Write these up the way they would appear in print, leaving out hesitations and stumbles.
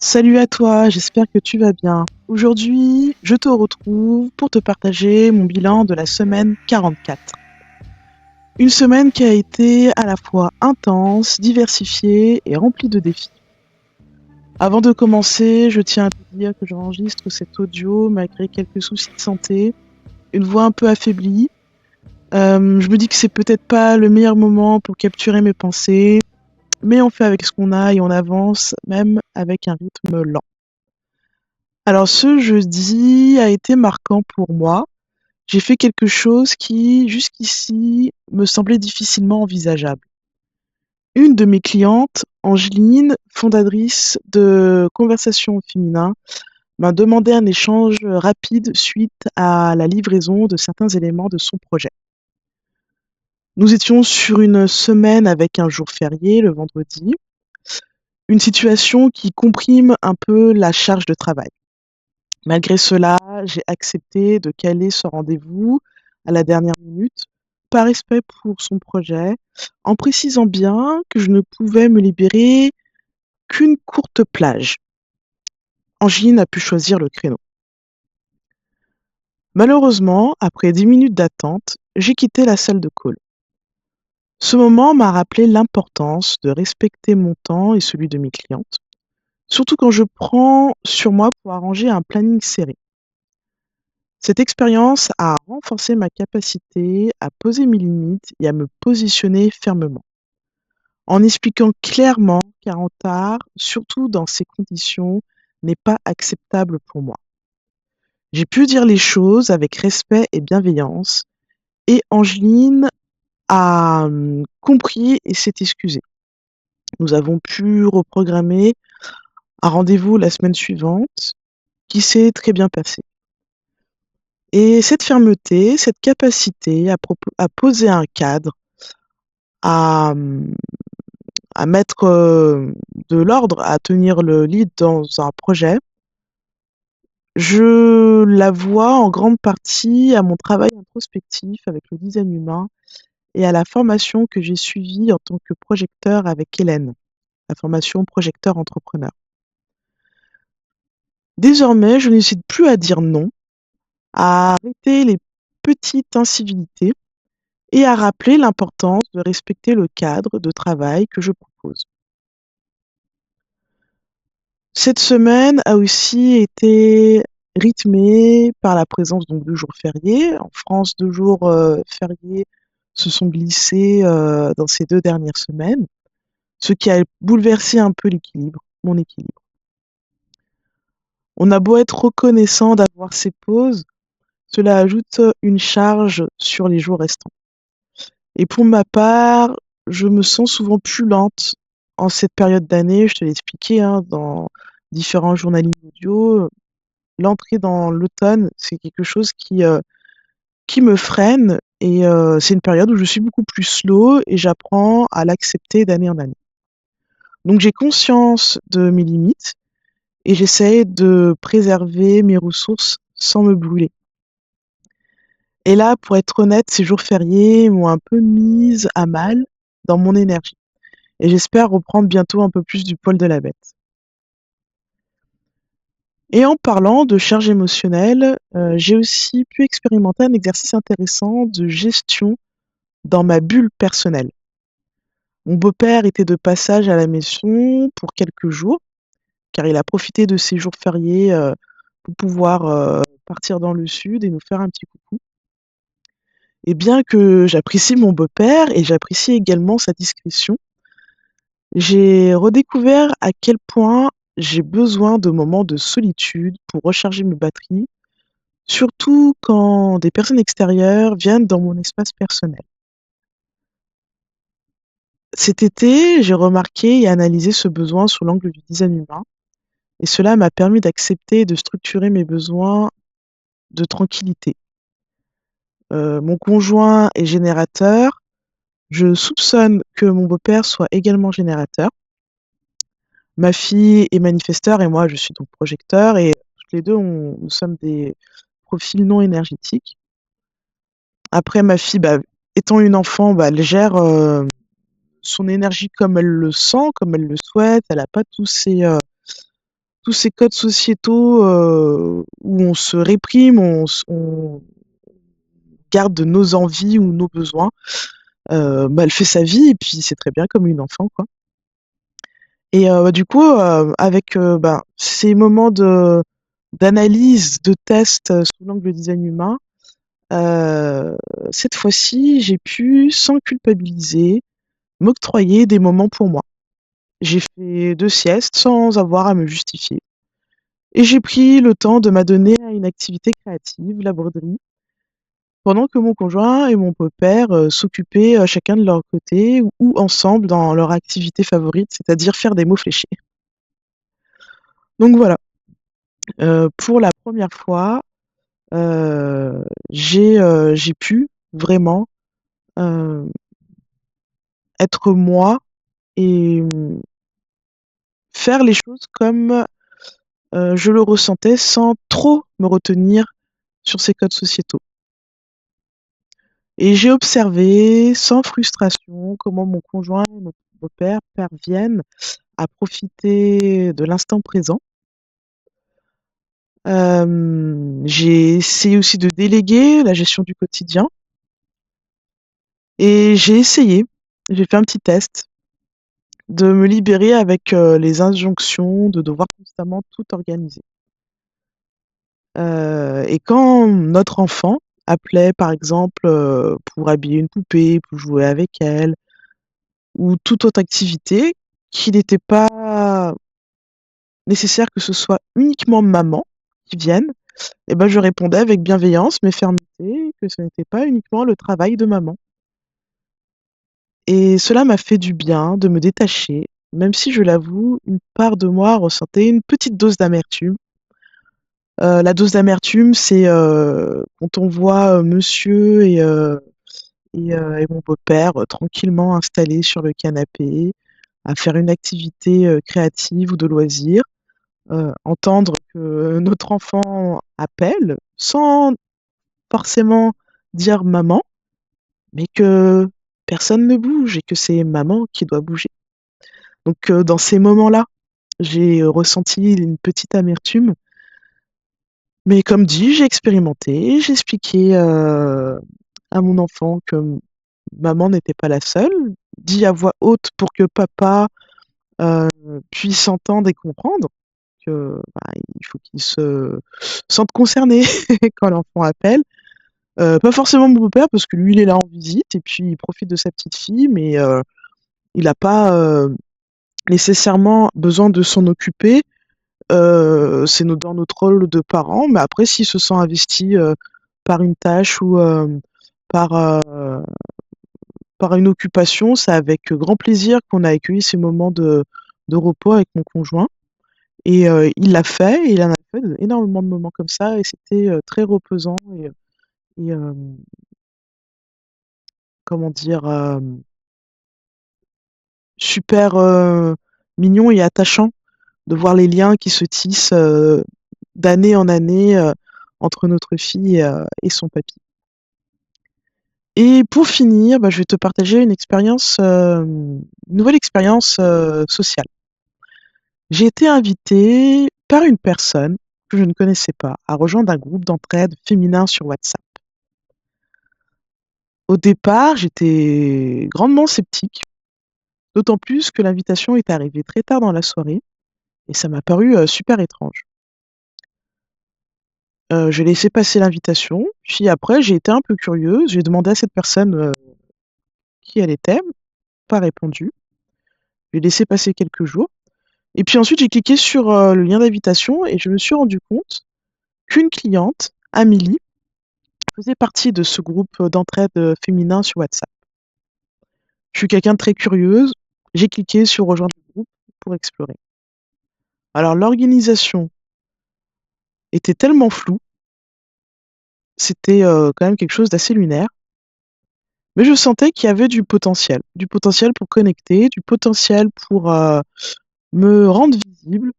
Salut à toi, j'espère que tu vas bien. Aujourd'hui, je te retrouve pour te partager mon bilan de la semaine 44. Une semaine qui a été à la fois intense, diversifiée et remplie de défis. Avant de commencer, je tiens à te dire que j'enregistre cet audio malgré quelques soucis de santé, une voix un peu affaiblie. Je me dis que c'est peut-être pas le meilleur moment pour capturer mes pensées, mais on fait avec ce qu'on a et on avance même avec un rythme lent. Alors ce jeudi a été marquant pour moi. J'ai fait quelque chose qui, jusqu'ici, me semblait difficilement envisageable. Une de mes clientes, Angeline, fondatrice de Conversation au féminin, m'a demandé un échange rapide suite à la livraison de certains éléments de son projet. Nous étions sur une semaine avec un jour férié, le vendredi, une situation qui comprime un peu la charge de travail. Malgré cela, j'ai accepté de caler ce rendez-vous à la dernière minute, par respect pour son projet, en précisant bien que je ne pouvais me libérer qu'une courte plage. Angeline a pu choisir le créneau. Malheureusement, après 10 minutes d'attente, j'ai quitté la salle de call. Ce moment m'a rappelé l'importance de respecter mon temps et celui de mes clientes, surtout quand je prends sur moi pour arranger un planning serré. Cette expérience a renforcé ma capacité à poser mes limites et à me positionner fermement, en expliquant clairement qu'un retard, surtout dans ces conditions, n'est pas acceptable pour moi. J'ai pu dire les choses avec respect et bienveillance, et Angeline a compris et s'est excusée. Nous avons pu reprogrammer un rendez-vous la semaine suivante qui s'est très bien passé. Et cette fermeté, cette capacité à poser un cadre, à, à mettre de l'ordre, à tenir le lead dans un projet, je la vois en grande partie à mon travail introspectif avec le design humain et à la formation que j'ai suivie en tant que projecteur avec Hélène, la formation projecteur entrepreneur. Désormais, je n'hésite plus à dire non, à arrêter les petites incivilités et à rappeler l'importance de respecter le cadre de travail que je propose. Cette semaine a aussi été rythmée par la présence donc de jours fériés. En France, 2 jours, fériés se sont glissés, dans ces 2 dernières semaines, ce qui a bouleversé un peu mon équilibre. On a beau être reconnaissant d'avoir ces pauses, cela ajoute une charge sur les jours restants. Et pour ma part, je me sens souvent plus lente en cette période d'année. Je te l'ai expliqué, hein, dans différents journalismes audio. L'entrée dans l'automne, c'est quelque chose qui me freine et c'est une période où je suis beaucoup plus slow et j'apprends à l'accepter d'année en année. Donc j'ai conscience de mes limites et j'essaie de préserver mes ressources sans me brûler. Et là, pour être honnête, ces jours fériés m'ont un peu mise à mal dans mon énergie et j'espère reprendre bientôt un peu plus du poil de la bête. Et en parlant de charge émotionnelle, j'ai aussi pu expérimenter un exercice intéressant de gestion dans ma bulle personnelle. Mon beau-père était de passage à la maison pour quelques jours, car il a profité de ces jours fériés, pour pouvoir, partir dans le sud et nous faire un petit coucou. Et bien que j'apprécie mon beau-père et j'apprécie également sa discrétion, j'ai redécouvert à quel point j'ai besoin de moments de solitude pour recharger mes batteries, surtout quand des personnes extérieures viennent dans mon espace personnel. Cet été, j'ai remarqué et analysé ce besoin sous l'angle du design humain et cela m'a permis d'accepter et de structurer mes besoins de tranquillité. Mon conjoint est générateur, je soupçonne que mon beau-père soit également générateur. Ma fille est manifesteur et moi je suis donc projecteur et toutes les 2 nous sommes des profils non énergétiques. Après ma fille, bah, étant une enfant, bah, elle gère, son énergie comme elle le sent, comme elle le souhaite. Elle a pas tous ces, tous ces codes sociétaux où on se réprime, on garde nos envies ou nos besoins. Elle fait sa vie et puis c'est très bien comme une enfant, quoi. Et du coup, avec ces moments d'analyse, de test sous l'angle design humain, euh, cette fois-ci, j'ai pu, sans culpabiliser, m'octroyer des moments pour moi. J'ai fait 2 siestes sans avoir à me justifier. Et j'ai pris le temps de m'adonner à une activité créative, la broderie, pendant que mon conjoint et mon beau-père s'occupaient chacun de leur côté ou ensemble dans leur activité favorite, c'est-à-dire faire des mots fléchés. Donc voilà, pour la première fois, j'ai pu vraiment être moi et faire les choses comme je le ressentais sans trop me retenir sur ces codes sociétaux. Et j'ai observé, sans frustration, comment mon conjoint et mon beau-père parviennent à profiter de l'instant présent. J'ai essayé aussi de déléguer la gestion du quotidien et j'ai fait un petit test de me libérer avec les injonctions de devoir constamment tout organiser. Et quand notre enfant appelait, par exemple, pour habiller une poupée, pour jouer avec elle, ou toute autre activité, qu'il n'était pas nécessaire que ce soit uniquement maman qui vienne, et ben je répondais avec bienveillance mais fermeté que ce n'était pas uniquement le travail de maman. Et cela m'a fait du bien de me détacher, même si je l'avoue, une part de moi ressentait une petite dose d'amertume. La dose d'amertume, c'est quand on voit monsieur et mon beau-père tranquillement installés sur le canapé, à faire une activité créative ou de loisir, entendre que notre enfant appelle sans forcément dire maman, mais que personne ne bouge et que c'est maman qui doit bouger. Donc dans ces moments-là, j'ai ressenti une petite amertume, mais comme dit, j'ai expérimenté, j'ai expliqué à mon enfant que maman n'était pas la seule, dit à voix haute pour que papa puisse entendre et comprendre que il faut qu'il se sente concerné quand l'enfant appelle. Pas forcément mon beau-père parce que lui il est là en visite et puis il profite de sa petite fille, mais il n'a pas nécessairement besoin de s'en occuper. C'est dans notre rôle de parents, mais après s'il se sent investi par une tâche ou par, par une occupation, c'est avec grand plaisir qu'on a accueilli ces moments de repos avec mon conjoint. Et il l'a fait et il en a fait énormément de moments comme ça et c'était très reposant et comment dire, super mignon et attachant de voir les liens qui se tissent d'année en année entre notre fille et son papy. Et pour finir, je vais te partager une nouvelle expérience sociale. J'ai été invitée par une personne que je ne connaissais pas à rejoindre un groupe d'entraide féminin sur WhatsApp. Au départ, j'étais grandement sceptique, d'autant plus que l'invitation est arrivée très tard dans la soirée et ça m'a paru super étrange. J'ai laissé passer l'invitation, puis après j'ai été un peu curieuse, j'ai demandé à cette personne qui elle était, pas répondu. J'ai laissé passer quelques jours et puis ensuite j'ai cliqué sur le lien d'invitation et je me suis rendu compte qu'une cliente, Amélie, faisait partie de ce groupe d'entraide féminin sur WhatsApp. Je suis quelqu'un de très curieuse, j'ai cliqué sur rejoindre le groupe pour explorer. Alors l'organisation était tellement floue, c'était quand même quelque chose d'assez lunaire, mais je sentais qu'il y avait du potentiel pour connecter, du potentiel pour me rendre visible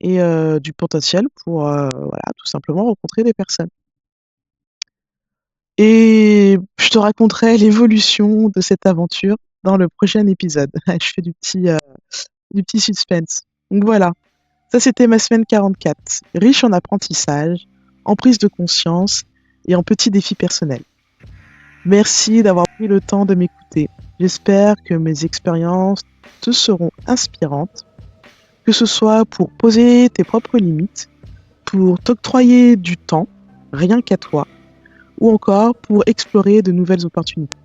et du potentiel pour voilà, tout simplement rencontrer des personnes. Et je te raconterai l'évolution de cette aventure dans le prochain épisode. Je fais du petit suspense. Donc voilà. Ça, c'était ma semaine 44, riche en apprentissage, en prise de conscience et en petits défis personnels. Merci d'avoir pris le temps de m'écouter. J'espère que mes expériences te seront inspirantes, que ce soit pour poser tes propres limites, pour t'octroyer du temps, rien qu'à toi, ou encore pour explorer de nouvelles opportunités.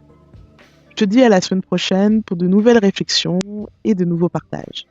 Je te dis à la semaine prochaine pour de nouvelles réflexions et de nouveaux partages.